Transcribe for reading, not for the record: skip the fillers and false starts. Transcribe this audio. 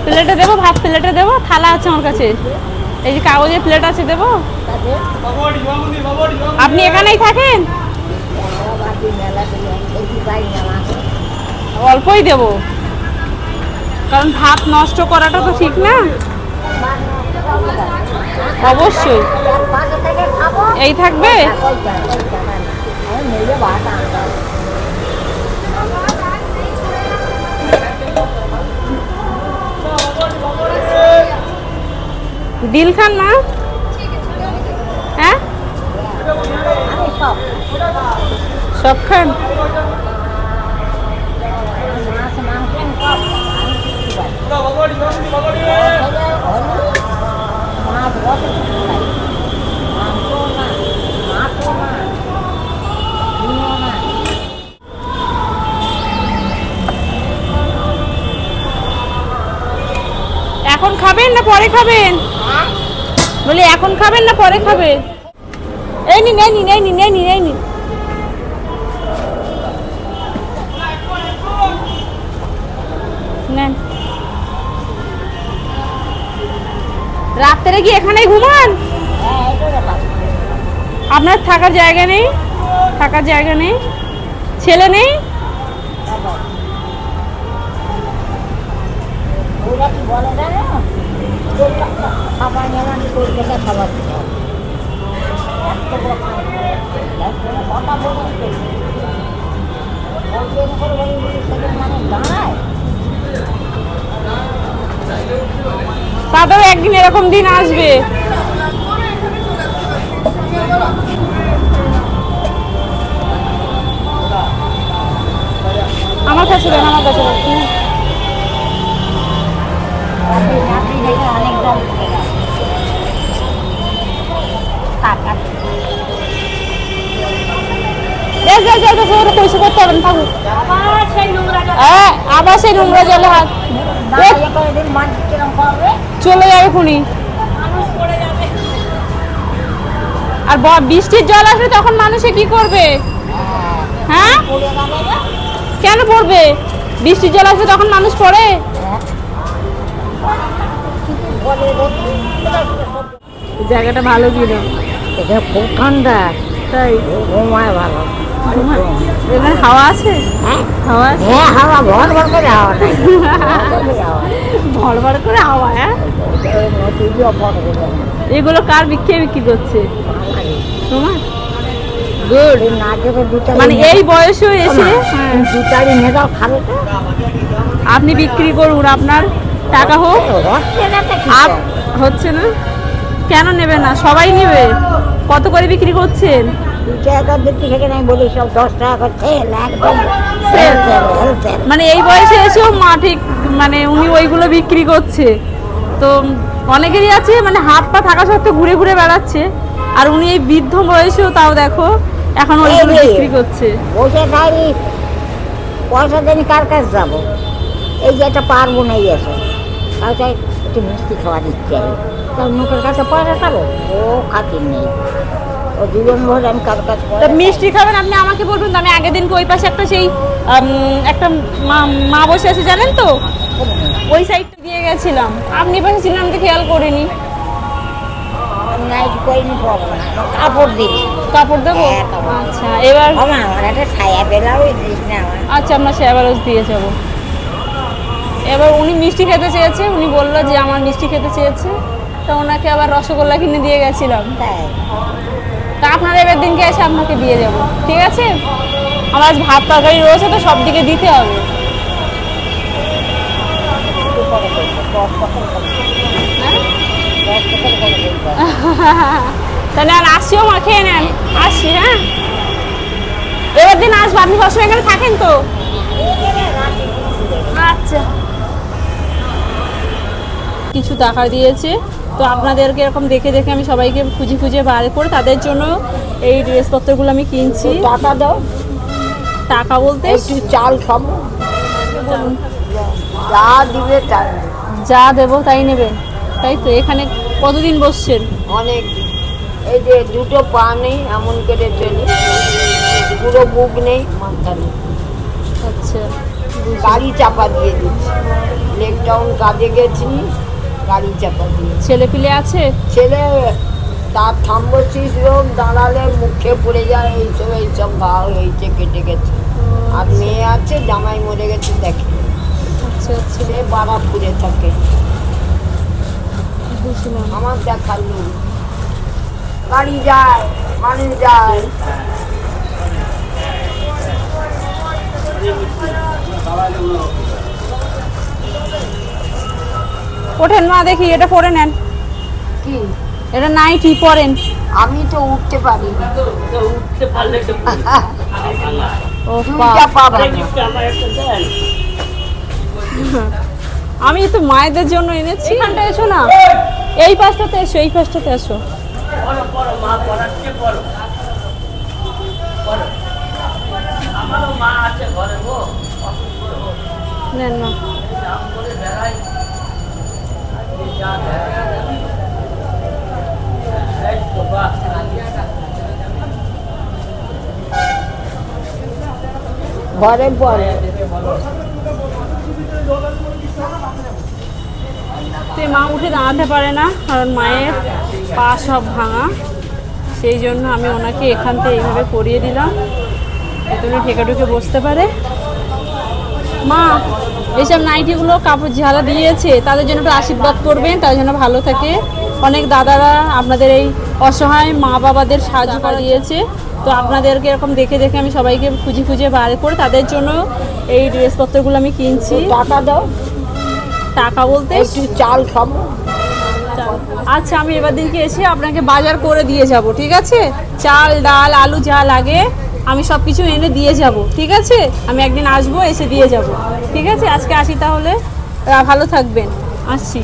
প্লেটে দেবো, ভাত প্লেটে দেবো, থালা আছে আমার কাছে, এই যে কাগজের প্লেট আছে দেবো। আপনি এখানেই থাকেন? অল্পই দেবো, কারণ ভাত নষ্ট করাটা তো ঠিক না। অবশ্যই এই থাকবে। দিল খান মা? হ্যাঁ সব খান। এখন খাবেন না পরে খাবেন? বলি এখন খাবেন না পরে খাবেন? এই নিন এই নিন এই নিন এই নিন এই নিন। নেন। রাত্রে কি এখানেই ঘুমান? আপনার থাকার জায়গা নেই? থাকার জায়গা নেই? ছেলে নেই? তাদের একদিন এরকম দিন আসবে। আমার কাছে দেন, আমার কাছে পয়সা করতে হবে না, থাকুক। আবার সেই নোংরা জলে হাত চলে যাবে খুনি। আর বৃষ্টির জল আসবে তখন মানুষে কি করবে? হ্যাঁ কেন পড়বে? বৃষ্টির জল আসবে তখন মানুষ পড়ে? জায়গাটা ভালো কিনা? এটা খুব ঠান্ডা, তাই ঘুমায় ভালো। এখানে হাওয়া আছে? হাওয়া আছে? হ্যাঁ হাওয়া ভর ভর করে হাওয়া নাই, ভর ভর করে হাওয়া। হ্যাঁ এগুলো কার বিক্রি করছে? তোমার? গুড। মানে এই বয়সে এসে আপনি বিক্রি করুন, আপনার টাকা হোক। হচ্ছে না কেন নেবে না? সবাই নেবে। কত করে বিক্রি করছেন? মানে এই বয়সে এসেও মা ঠিক মানে উনি ওইগুলো বিক্রি করছে। তো অনেকেরই আছে মানে হাত পা থাকা সত্ত্বেও ঘুরে ঘুরে বেড়াচ্ছে, আর উনি এই বৃদ্ধ বয়সেও তাও দেখো এখন ওইগুলো বিক্রি করছে। পয়সা দেন কার কাছে যাবো? এই যে এটা পারবো না, এই আছে একটু মিষ্টি খাওয়া দিচ্ছে, তার মুখের কাছে পয়সা খাবো? ও খাতির নেই, ও জীবন ভর আমি কার কাছে। মিষ্টি খাবেন আপনি আমাকে বলবেন তো, আমি আগের দিনকে ওই পাশে একটা সেই একটা মা বসে আছে জানেন তো, ওই সাইডটা দিয়ে গেছিলাম, আপনি পাশে ছিলেন আমি তো খেয়াল করিনি। কাপড় দিবি? কাপড় দেবো? আচ্ছা এবার আচ্ছা আপনার সায়া ব্লাউজ দিয়ে যাবো। এবার উনি মিষ্টি খেতে চেয়েছে, উনি বললো যে আমার মিষ্টি খেতে চেয়েছে, তো ওনাকে আবার রসগোল্লা কিনে দিয়ে গেছিলাম। তা আপনার এবার দিনকে এসে আপনাকে দিয়ে যাবো, ঠিক আছে? আমার আজ ভাত তরকারি রয়েছে তো সব দিকে দিতে হবে। তাহলে আর আসিও মা, খেয়ে নেন। আসি হ্যাঁ, এবার দিন আসবো। আপনি সবসময় এখানে থাকেন তো? আচ্ছা কিছু টাকা দিয়েছে, তো আপনাদেরকে এরকম দেখে দেখে আমি সবাইকে খুঁজে খুঁজে বার করে তাদের জন্য এই ড্রেসপত্রগুলো আমি কিনছি। টাকা দাও। টাকা বলতে একটু চাল খাবো, যা দিবে তাই, যা দেবো তাই নেবেন, তাই তো? এখানে কতদিন বসছেন? অনেক। এই যে দুটো পা নেই এমন করে চলি, পুরো বুক নেই, মাথা নেই। আচ্ছা, গাড়ি চাপা দিয়ে দিচ্ছি। লেক টাউন কাজে গেছি, গাড়ি চাপা দিয়ে। ছেলে পিলে আছে? ছেলে তার থাম্বসিস রোগ দাঁড়ালে মুখে পড়ে যায়, এইসব ঘা হয়েছে, কেটে গেছে। আর মেয়ে আছে, জামাই মরে গেছে, দেখে। আচ্ছা আচ্ছা, সে বারাকপুরে থাকে। বুঝলাম। আমার দেখার লোক, গাড়ি যায়, মানুষ যায়। ওঠেন মা, দেখি এটা পরে নেন। কি এটা নাইটি পরেন। আমি তো উঠতে পারি না। ও দুইটা পা ভাঙা। আমি তো মায়েদের জন্য এনেছি। এখানটা এসো না, এই পাশটাতে এসো, এই পাশটাতে এসো। নেন না। ঘরে পড়ে। তো মা উঠে দাঁড়াতে পারে না, কারণ মায়ের পা সব ভাঙা। সেই জন্য আমি ওনাকে এখান থেকে এইভাবে করিয়ে দিলাম, যাতে উনি ঠেকে ঠুকে বসতে পারে। মা, এইসব নাইটিগুলো কাপড় ঝালা দিয়েছে, তাদের জন্য একটু আশীর্বাদ করবেন, তাদের জন্য ভালো থাকে। অনেক দাদারা আপনাদের এই অসহায় মা বাবাদের সাহায্য করে দিয়েছে। তো আপনাদেরকে এরকম দেখে দেখে আমি সবাইকে খুঁজে খুঁজে বার করে তাদের জন্য এই ড্রেসপত্রগুলো আমি কিনছি। টাকা দাও। টাকা বলতে একটু চাল খাবো। আচ্ছা, আমি এবার দিনকে এসে আপনাকে বাজার করে দিয়ে যাব, ঠিক আছে? চাল ডাল আলু যা লাগে আমি সব কিছু এনে দিয়ে যাব, ঠিক আছে? আমি একদিন আসবো, এসে দিয়ে যাব, ঠিক আছে? আজকে আসি তাহলে, ভালো থাকবেন, আসছি।